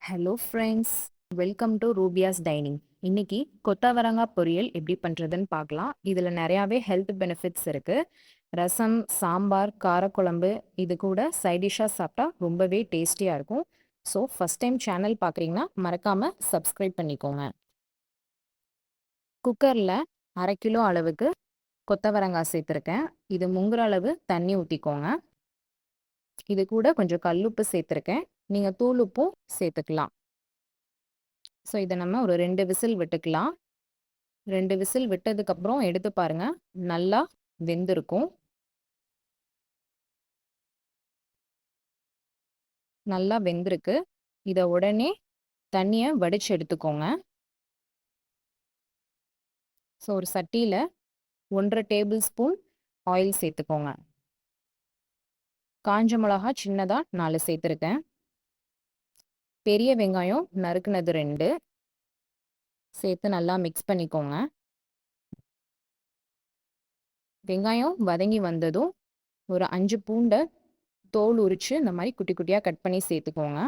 Hello friends, welcome to Rubiya's dining. இன்னைக்கு கொத்தவரங்காய் பொரியல் எப்படி பண்ணுறதுன்னு பார்க்கலாம். இதில் நிறையாவே ஹெல்த் பெனிஃபிட்ஸ் இருக்குது. ரசம், சாம்பார், காரக்குழம்பு இது கூட சைடிஷ்ஷாக சாப்பிட்டா ரொம்பவே டேஸ்டியாக இருக்கும். ஸோ ஃபஸ்ட் டைம் சேனல் பார்க்குறீங்கன்னா மறக்காமல் சப்ஸ்கிரைப் பண்ணிக்கோங்க. குக்கரில் 1/2 கிலோ அளவுக்கு கொத்தவரங்காய் சேர்த்துருக்கேன். இது முங்குற அளவு தண்ணி ஊற்றிக்கோங்க. இது கூட கொஞ்சம் கல்லுப்பு சேர்த்துருக்கேன். நீங்கள் தூள் உப்பும் சேர்த்துக்கலாம். ஸோ இதை நம்ம ஒரு 2 விசில் விட்டுக்கலாம். 2 விசில் விட்டதுக்கப்புறம் எடுத்து பாருங்க, நல்லா வெந்திருக்கும். நல்லா வெந்திருக்கு. இதை உடனே தண்ணியை வடிச்சு எடுத்துக்கோங்க. ஸோ ஒரு சட்டியில் 1 டேபிள் ஸ்பூன் ஆயில் சேர்த்துக்கோங்க. காஞ்ச மிளகா சின்னதாக 4 சேர்த்துருக்கேன். பெரிய வெங்காயம் நறுக்குனது 2 சேர்த்து நல்லா மிக்ஸ் பண்ணிக்கோங்க. வெங்காயம் வதங்கி வந்ததும் ஒரு 5 பூண்டை தோல் உரித்து இந்த மாதிரி குட்டி குட்டியாக கட் பண்ணி சேர்த்துக்கோங்க.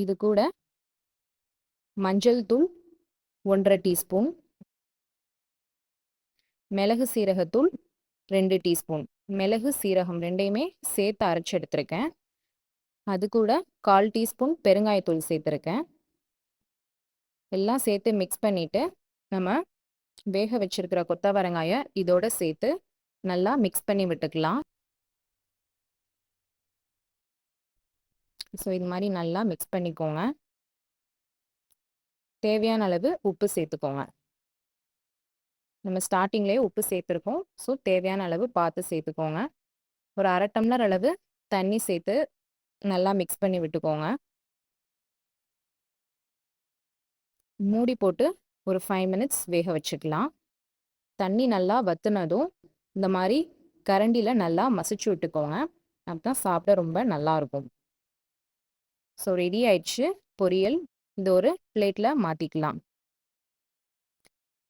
இது கூட மஞ்சள் தூள் 1/2 டீஸ்பூன், மிளகு சீரகத்தூள் 2 டீஸ்பூன். மிளகு சீரகம் ரெண்டையுமே சேர்த்து அரைச்சி எடுத்திருக்கேன். அது கூட 1/4 டீஸ்பூன் பெருங்காயத்தூள் சேர்த்துருக்கேன். எல்லாம் சேர்த்து மிக்ஸ் பண்ணிவிட்டு நம்ம வேக வச்சிருக்கிற கொத்தவரங்காயை இதோட சேர்த்து நல்லா மிக்ஸ் பண்ணி விட்டுக்கலாம். ஸோ இது மாதிரி நல்லா மிக்ஸ் பண்ணிக்கோங்க. தேவையான அளவு உப்பு சேர்த்துக்கோங்க. நம்ம ஸ்டார்டிங்லேயே உப்பு சேர்த்துருக்கோம். ஸோ தேவையான அளவு பார்த்து சேர்த்துக்கோங்க. ஒரு 1/2 டம்ளர் அளவு தண்ணி சேர்த்து நல்லா மிக்ஸ் பண்ணி விட்டுக்கோங்க. மூடி போட்டு ஒரு 5 மினிட்ஸ் வேக வச்சுக்கலாம். தண்ணி நல்லா வத்துனதும் இந்த மாதிரி கரண்டியில் நல்லா மசிச்சு விட்டுக்கோங்க. அப்பதான் சாப்பிட ரொம்ப நல்லாயிருக்கும். ஸோ ரெடி ஆயிடுச்சு பொரியல். இது ஒரு பிளேட்டில் மாற்றிக்கலாம்.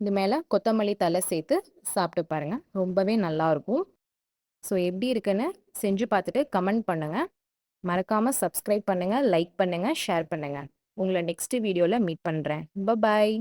இது மேலே கொத்தமல்லி தழை சேர்த்து சாப்பிட்டு பாருங்கள், ரொம்பவே நல்லாயிருக்கும். ஸோ எப்படி இருக்குன்னு செஞ்சு பார்த்துட்டு கமெண்ட் பண்ணுங்கள். மறக்காமல் சப்ஸ்கிரைப் பண்ணுங்கள், லைக் பண்ணுங்கள், ஷேர் பண்ணுங்கள். உங்களை நெக்ஸ்ட் வீடியோவில் மீட் பண்ணுறேன். பாய்.